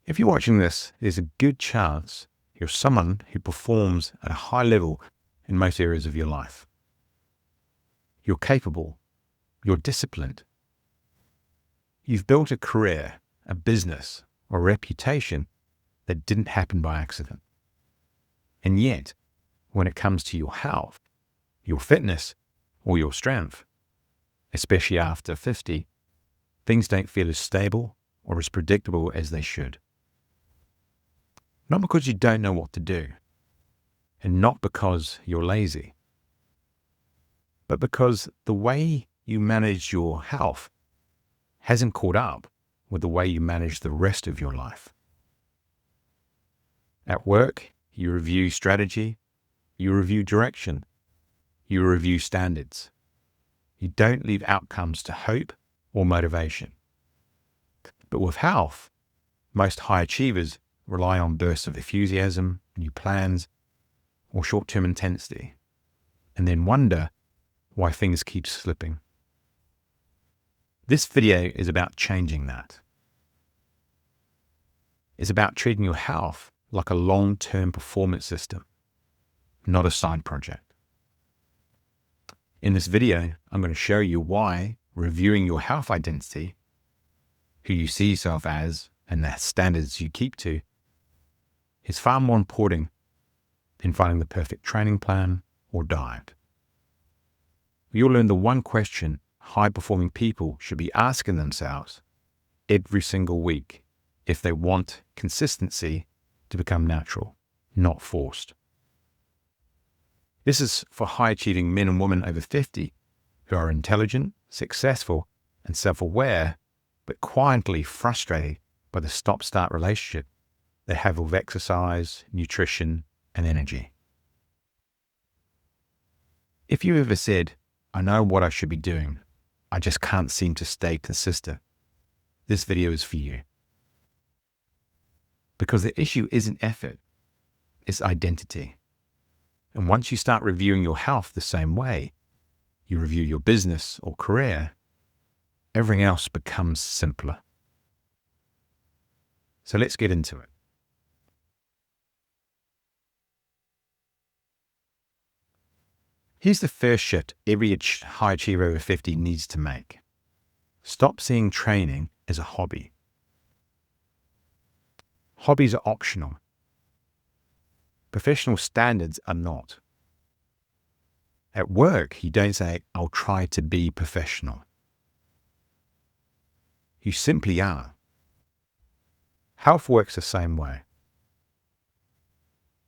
If you're watching this, there's a good chance you're someone who performs at a high level in most areas of your life. You're capable. You're disciplined. You've built a career, a business, or a reputation that didn't happen by accident. And yet, when it comes to your health, your fitness, or your strength, especially after 50, things don't feel as stable or as predictable as they should. Not because you don't know what to do, and not because you're lazy, but because the way you manage your health hasn't caught up with the way you manage the rest of your life. At work, you review strategy, you review direction, you review standards. You don't leave outcomes to hope or motivation. But with health, most high achievers rely on bursts of enthusiasm, new plans, or short-term intensity, and then wonder why things keep slipping. This video is about changing that. It's about treating your health like a long-term performance system, not a side project. In this video, I'm going to show you why reviewing your health identity, who you see yourself as, and the standards you keep to, is far more important than finding the perfect training plan or diet. You'll learn the one question high-performing people should be asking themselves every single week if they want consistency to become natural, not forced. This is for high-achieving men and women over 50 who are intelligent, successful, and self-aware, but quietly frustrated by the stop-start relationship they have with exercise, nutrition, and energy. If you ever said, "I know what I should be doing, I just can't seem to stay consistent," this video is for you. Because the issue isn't effort, it's identity. And once you start reviewing your health the same way you review your business or career, everything else becomes simpler. So let's get into it. Here's the first shift every high achiever over 50 needs to make. Stop seeing training as a hobby. Hobbies are optional. Professional standards are not. At work, you don't say, "I'll try to be professional." You simply are. Health works the same way.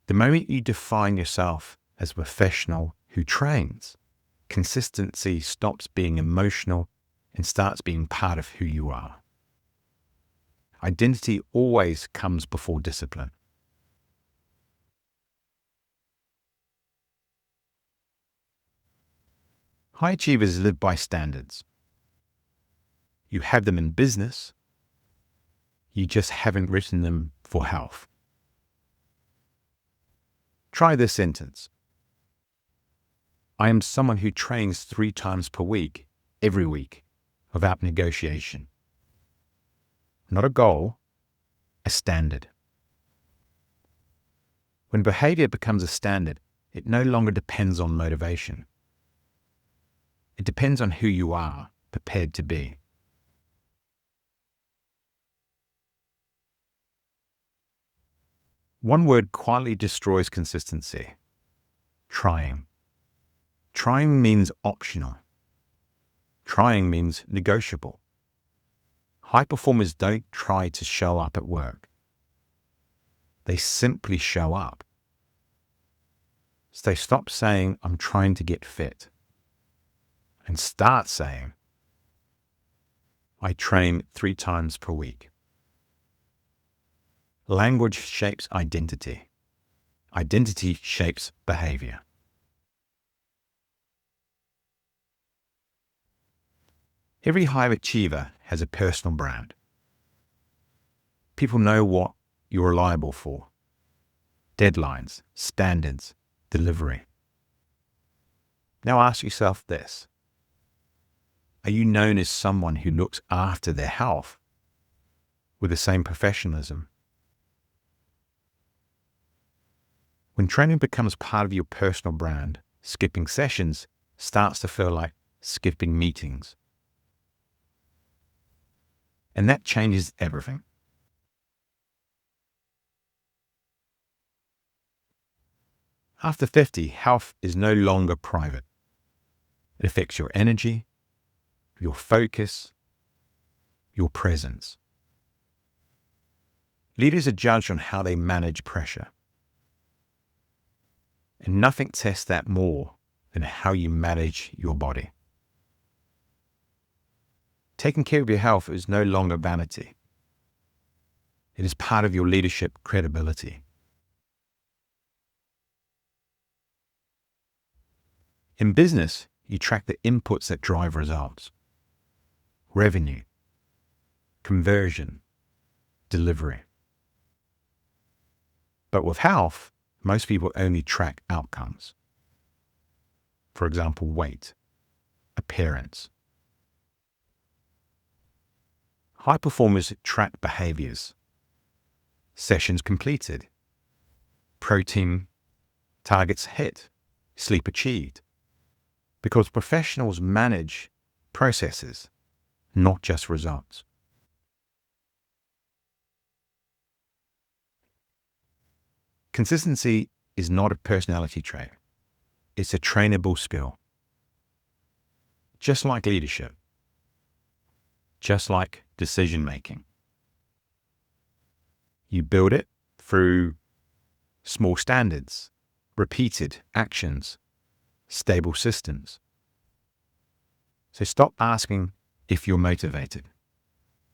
The moment you define yourself as a professional who trains, consistency stops being emotional and starts being part of who you are. Identity always comes before discipline. High achievers live by standards. You have them in business, you just haven't written them for health. Try this sentence. I am someone who trains 3 times per week, every week, without negotiation. Not a goal, a standard. When behavior becomes a standard, it no longer depends on motivation. It depends on who you are prepared to be. One word quietly destroys consistency. Trying. Trying means optional. Trying means negotiable. High performers don't try to show up at work. They simply show up. So they stop saying, "I'm trying to get fit," and start saying, "I train 3 times per week." Language shapes identity. Identity shapes behavior. Every high achiever has a personal brand. People know what you're reliable for. Deadlines, standards, delivery. Now ask yourself this. Are you known as someone who looks after their health with the same professionalism When training becomes part of your personal brand, skipping sessions starts to feel like skipping meetings. And that changes everything. After 50, health is no longer private. It affects your energy, your focus, your presence. Leaders are judged on how they manage pressure. And nothing tests that more than how you manage your body. Taking care of your health is no longer vanity. It is part of your leadership credibility. In business, you track the inputs that drive results: revenue, conversion, delivery. But with health, most people only track outcomes. For example, weight, appearance. High performers track behaviors: sessions completed, protein targets hit, sleep achieved. Because professionals manage processes, not just results. Consistency is not a personality trait. It's a trainable skill. Just like leadership. Just like decision making. You build it through small standards, repeated actions, stable systems. So stop asking if you're motivated.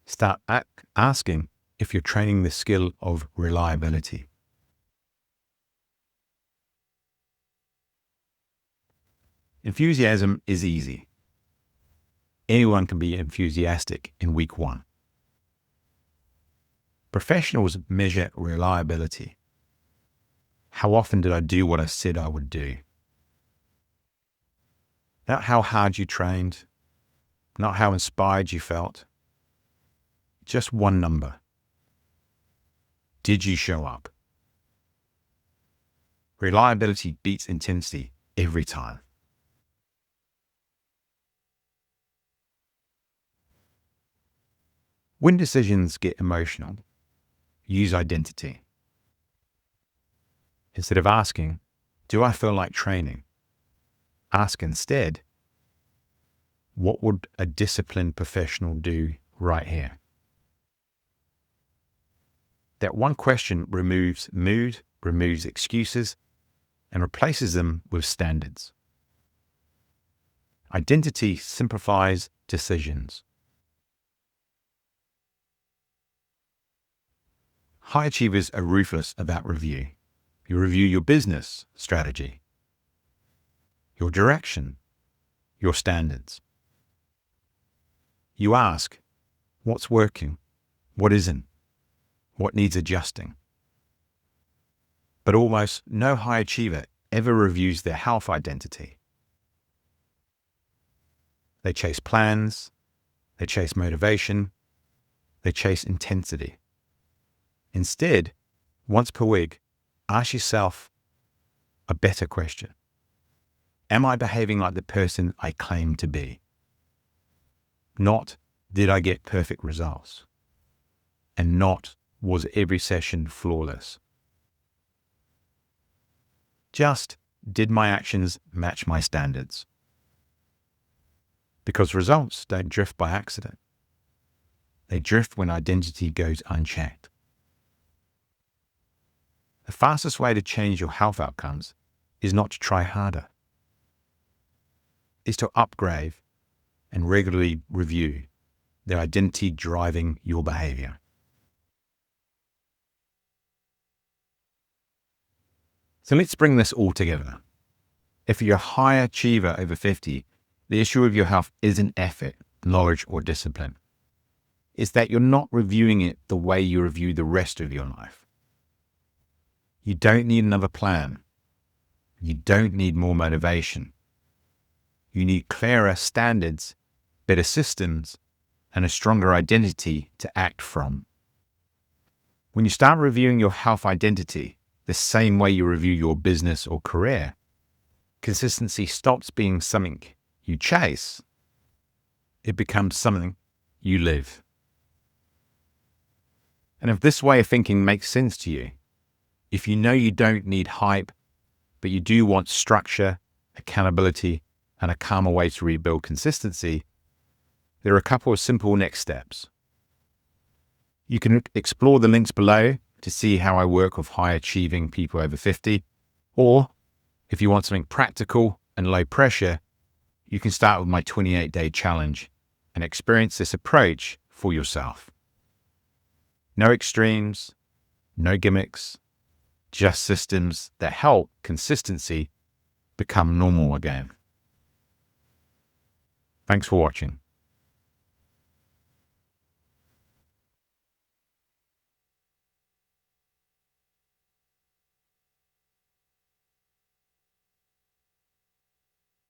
Start asking if you're training the skill of reliability. Enthusiasm is easy. Anyone can be enthusiastic in week 1. Professionals measure reliability. How often did I do what I said I would do? Not how hard you trained, not how inspired you felt. Just one number. Did you show up? Reliability beats intensity every time. When decisions get emotional, use identity. Instead of asking, do I feel like training? Ask instead, what would a disciplined professional do right here? That one question removes mood, removes excuses, and replaces them with standards. Identity simplifies decisions. High achievers are ruthless about review. You review your business strategy, your direction, your standards. You ask, what's working? What isn't? What needs adjusting? But almost no high achiever ever reviews their health identity. They chase plans, they chase motivation, they chase intensity. Instead, once per week, ask yourself a better question. Am I behaving like the person I claim to be? Not, did I get perfect results? And not, was every session flawless? Just, did my actions match my standards? Because results don't drift by accident. They drift when identity goes unchecked. The fastest way to change your health outcomes is not to try harder. It's to upgrade and regularly review the identity driving your behavior. So let's bring this all together. If you're a high achiever over 50, the issue of your health isn't effort, knowledge, or discipline. It's that you're not reviewing it the way you review the rest of your life. You don't need another plan. You don't need more motivation. You need clearer standards, better systems, and a stronger identity to act from. When you start reviewing your health identity, the same way you review your business or career. Consistency stops being something you chase. It becomes something you live. And if this way of thinking makes sense to you, if you know you don't need hype, but you do want structure, accountability, and a calmer way to rebuild consistency, there are a couple of simple next steps. You can explore the links below to see how I work with high-achieving people over 50, or if you want something practical and low pressure, you can start with my 28-day challenge and experience this approach for yourself. No extremes, no gimmicks, just systems that help consistency become normal again. Thanks for watching.